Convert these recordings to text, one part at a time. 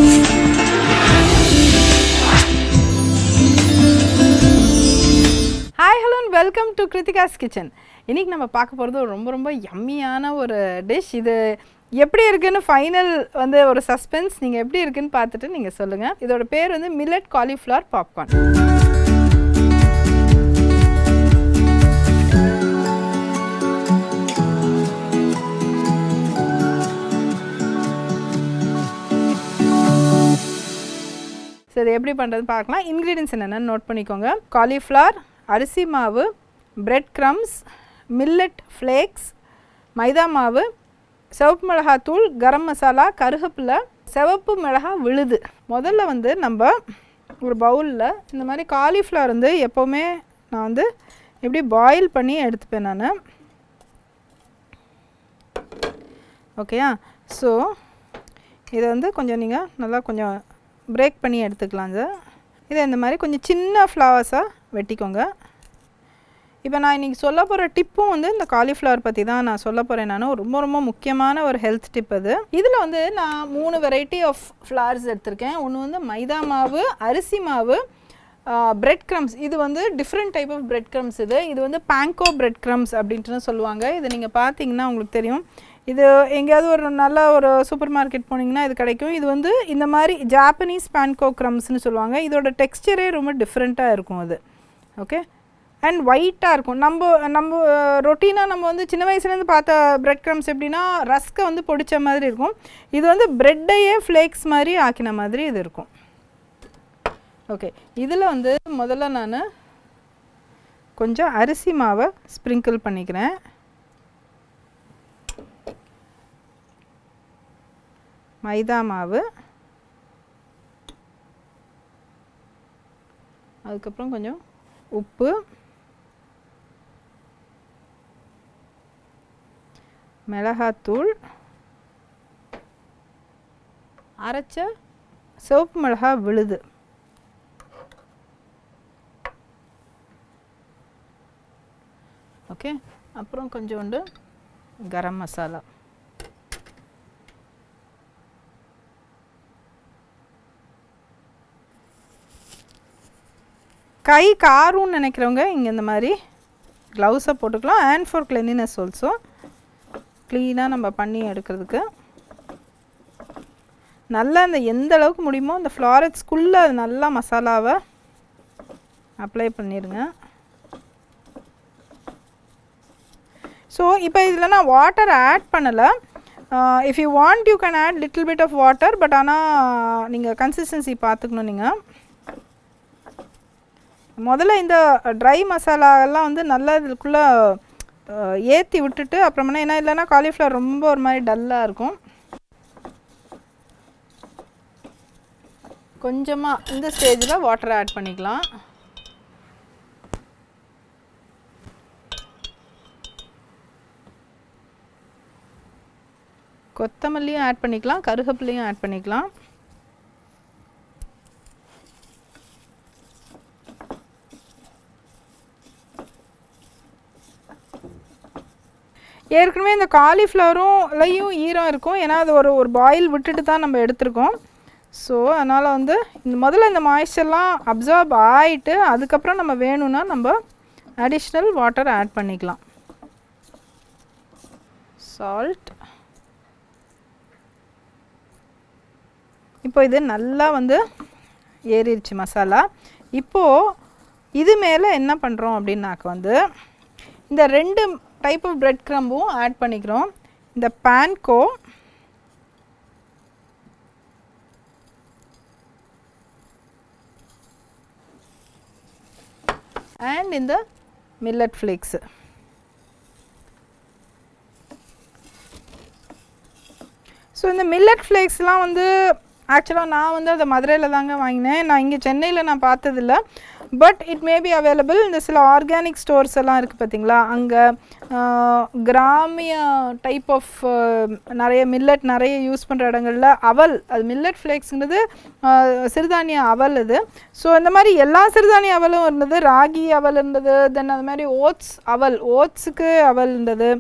Hi hello and welcome to Kiruthika's kitchen. இன்றைக்கி நம்ம பார்க்க போகிறது ரொம்ப ரொம்ப யம்மியான ஒரு டிஷ். இது எப்படி இருக்குன்னு ஃபைனல் வந்து ஒரு சஸ்பென்ஸ். நீங்கள் எப்படி இருக்குன்னு பார்த்துட்டு நீங்கள் சொல்லுங்கள். இதோட பேர் வந்து மில்லட் காலிஃப்ளவர் பாப்கார்ன். ஸோ இது எப்படி பண்ணுறதுன்னு பார்க்கலாம். இன்க்ரீடியன்ஸ் என்னென்னு நோட் பண்ணிக்கோங்க. காலிஃப்ளவர், அரிசி மாவு, பிரெட் க்ரம்ஸ், மில்லட் ஃப்ளேக்ஸ், மைதா மாவு, சிவப்பு மிளகாத்தூள், கரம் மசாலா, கருவேப்பிலை, சிவப்பு மிளகாய் விழுது. முதல்ல வந்து நம்ம ஒரு பவுலில் இந்த மாதிரி காலிஃப்ளவர் வந்து எப்போவுமே நான் வந்து இப்படி பாயில் பண்ணி எடுத்துப்பேன் நான். ஓகேயா? ஸோ இதை வந்து கொஞ்சம் நீங்கள் நல்லா கொஞ்சம் பிரேக் பண்ணி எடுத்துக்கலாம். இதை இந்த மாதிரி கொஞ்சம் சின்ன ஃப்ளவர்ஸாக வெட்டிக்கோங்க. இப்போ நான் இன்றைக்கி சொல்ல போகிற டிப்பும் வந்து இந்த காலிஃப்ளவர் பற்றி தான் நான் சொல்ல போகிறேன். நான் ரொம்ப ரொம்ப முக்கியமான ஒரு ஹெல்த் டிப் அது. இதில் வந்து நான் 3 வெரைட்டி ஆஃப் ஃப்ளவர்ஸ் எடுத்திருக்கேன். ஒன்று வந்து மைதா மாவு, அரிசி மாவு, பிரெட் க்ரம்ஸ். இது வந்து different type of bread crumbs. இது வந்து பேங்கோ பிரெட் க்ரம்ஸ் அப்படின்ட்டு சொல்லுவாங்க. இது நீங்கள் பார்த்தீங்கன்னா உங்களுக்கு தெரியும். இது எங்கேயாவது ஒரு நல்ல ஒரு சூப்பர் மார்க்கெட் போனீங்கன்னா இது கிடைக்கும். இது வந்து இந்த மாதிரி ஜாப்பனீஸ் பேன்கோ க்ரம்ஸ்னு சொல்லுவாங்க. இதோட டெக்ஸ்டரே ரொம்ப டிஃப்ரெண்ட்டாக இருக்கும் அது. ஓகே, அண்ட் ஒயிட்டாக இருக்கும். நம்ம ரொட்டீனாக நம்ம வந்து சின்ன வயசுலேருந்து பார்த்த பிரெட் க்ரம்ஸ் எப்படின்னா ரஸ்க்கை வந்து பொடிச்ச மாதிரி இருக்கும். இது வந்து ப்ரெட்டையே ஃப்ளேக்ஸ் மாதிரி ஆக்கின மாதிரி இது இருக்கும். ஓகே, இதில் வந்து முதல்ல நான் கொஞ்சம் அரிசி மாவை ஸ்ப்ரிங்கிள் பண்ணிக்கிறேன். மைதா மாவு, அதுக்கப்புறம் கொஞ்சம் உப்பு, மிளகாத்தூள், அரைச்ச சிவப்பு மிளகாய் விழுது, ஓகே, அப்புறம் கொஞ்சோண்டு கரம் மசாலா. கை காரும்னு நினைக்கிறவங்க இங்கே இந்த மாதிரி க்ளவுஸை போட்டுக்கலாம். அண்ட் ஃபார் கிளீனினஸ் ஆல்சோ, க்ளீனாக நம்ம பண்ணி எடுக்கிறதுக்கு நல்லா அந்த எந்த அளவுக்கு முடியுமோ அந்த ஃப்ளாரட்ஸ்குள்ளே அது நல்லா மசாலாவை அப்ளை பண்ணிடுங்க. ஸோ இப்போ இதில் நான் வாட்டர் ஆட் பண்ணலை. If you want you can add little bit of water. But ஆனால் நீங்கள் கன்சிஸ்டன்சி பார்த்துக்கணும். நீங்கள் முதல்ல இந்த ட்ரை மசாலாவெல்லாம் வந்து நல்லா இதுக்குள்ளே ஏற்றி விட்டுட்டு அப்புறமா, ஏன்னா இல்லைன்னா காலிஃப்ளவர் ரொம்ப ஒரு மாதிரி டல்லாக இருக்கும். கொஞ்சமாக இந்த ஸ்டேஜில் வாட்டர் ஆட் பண்ணிக்கலாம். கொத்தமல்லியும் ஆட் பண்ணிக்கலாம், கருவேப்பிலையும் ஆட் பண்ணிக்கலாம். ஏற்கனவே இந்த காலிஃப்ளவரும்லையும் ஈரம் இருக்கும். ஏன்னா அது ஒரு பாயில் விட்டுட்டு தான் நம்ம எடுத்துருக்கோம். ஸோ அதனால் வந்து முதல்ல இந்த மாய்ஸ்சர்லாம் அப்சார்ப் ஆகிட்டு அதுக்கப்புறம் நம்ம வேணும்னா நம்ம அடிஷ்னல் வாட்டர் ஆட் பண்ணிக்கலாம். சால்ட். இப்போ இது நல்லா வந்து ஏறிடுச்சு மசாலா. இப்போது இது மேலே என்ன பண்ணுறோம் அப்படின்னாக்க வந்து இந்த 2 டைப் ஆஃப் பிரெட் க்ரம்பும் ஆட் பண்ணிக்கிறோம். இந்த பேன்கோ அண்ட் இந்த மில்லட் ஃப்ளேக்ஸு. ஸோ இந்த மில்லட் ஃப்ளேக்ஸ்லாம் வந்து ஆக்சுவலாக நான் வந்து அதை மதுரையில் தாங்க வாங்கினேன். நான் இங்கே சென்னையில் நான் பார்த்ததில்ல. But it may be available. இந்த சில ஆர்கானிக் ஸ்டோர்ஸ் எல்லாம் இருக்குது பார்த்தீங்களா, அங்கே கிராமிய டைப் ஆஃப் நிறைய மில்லட் நிறைய யூஸ் பண்ணுற இடங்களில் அவல், அது மில்லட் ஃப்ளேக்ஸுங்கிறது சிறுதானிய அவல் இது. ஸோ இந்த மாதிரி எல்லா சிறுதானிய அவலும் இருந்தது. ராகி அவல் இருந்தது, தென் அது மாதிரி ஓட்ஸ் அவல், ஓட்ஸுக்கு அவல் இருந்தது.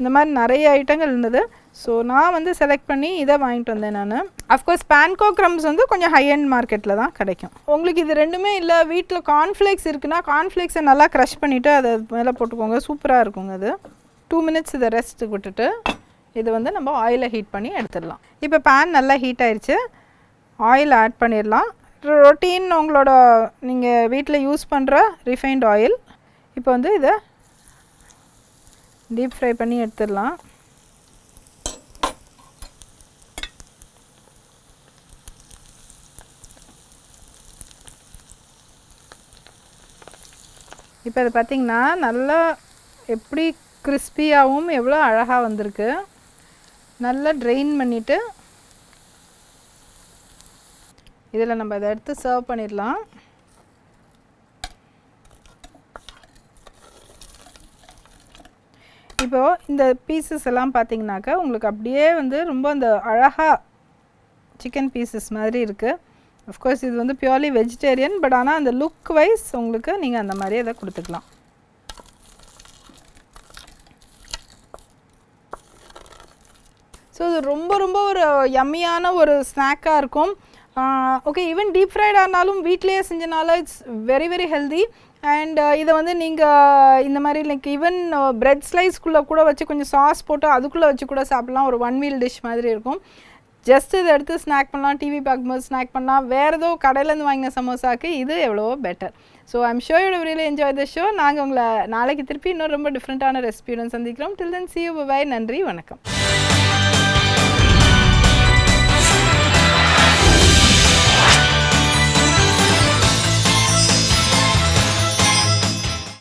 இந்த மாதிரி நிறைய ஐட்டங்கள் இருந்தது. ஸோ நான் வந்து செலக்ட் பண்ணி இதை வாங்கிட்டு வந்தேன் நான். அஃப்கோர்ஸ் பேன்கோ க்ரம்ஸ் வந்து கொஞ்சம் ஹை அண்ட் மார்க்கெட்டில் தான் கிடைக்கும். உங்களுக்கு இது ரெண்டுமே இல்லை, வீட்டில் கார்ன்ஃப்ளேக்ஸ் இருக்குன்னா கார்ன்ஃப்ளேக்ஸை நல்லா க்ரஷ் பண்ணிவிட்டு அதை மேலே போட்டுக்கோங்க, சூப்பராக இருக்குங்க அது. 2 minutes இதை ரெஸ்ட்டுக்கு விட்டுட்டு இது வந்து நம்ம ஆயிலை ஹீட் பண்ணி எடுத்துடலாம். இப்போ பேன் நல்லா ஹீட் ஆயிடுச்சு, ஆயில் ஆட் பண்ணிடலாம். ரொட்டீன் உங்களோட நீங்கள் வீட்டில் யூஸ் பண்ணுற ரிஃபைன்ட் ஆயில். இப்போ வந்து இதை டீப் ஃப்ரை பண்ணி எடுத்துடலாம். இப்போ இது பார்த்திங்கன்னா நல்லா எப்படி கிறிஸ்பியாகவும் எவ்வளோ அழகாக வந்திருக்கு. நல்லா ட்ரெயின் பண்ணிவிட்டு இதில் நம்ம இதை எடுத்து சர்வ் பண்ணிடலாம். இப்போது இந்த பீசஸ் எல்லாம் பார்த்திங்கனாக்கா உங்களுக்கு அப்படியே வந்து ரொம்ப அந்த அழகாக சிக்கன் பீசஸ் மாதிரி இருக்குது. அஃப்கோர்ஸ் இது வந்து பியூர்லி வெஜிடேரியன், பட் ஆனால் அந்த லுக் வைஸ் உங்களுக்கு நீங்கள் அந்த மாதிரி அதை கொடுத்துக்கலாம். ஸோ இது ரொம்ப ரொம்ப ஒரு யம்மியான ஒரு ஸ்நாக்காக இருக்கும். ஓகே, ஈவன் டீப் ஃப்ரைடாக இருந்தாலும் வீட்லேயே செஞ்சனால it's very very healthy. And இதை வந்து நீங்கள் இந்த மாதிரி லைக் ஈவன் பிரெட் ஸ்லைஸ்க்குள்ளே கூட வச்சு கொஞ்சம் சாஸ் போட்டு அதுக்குள்ளே வச்சு கூட சாப்பிட்லாம். ஒரு 1 meal டிஷ் மாதிரி இருக்கும். ஜஸ்ட் இதை எடுத்து ஸ்நாக் பண்ணலாம், டிவி பார்க்கும்போது ஸ்நாக் பண்ணலாம். வேறு ஏதோ கடையிலேருந்து வாங்கின சமோசாக்கு இது எவ்வளவோ better. So I'm sure you really enjoy the show. நாங்கள் உங்களை நாளைக்கு திருப்பி இன்னும் ரொம்ப டிஃப்ரெண்ட்டான ரெசிபியுடன் சந்திக்கிறோம். டில் தென் see you, bye. நன்றி, வணக்கம்.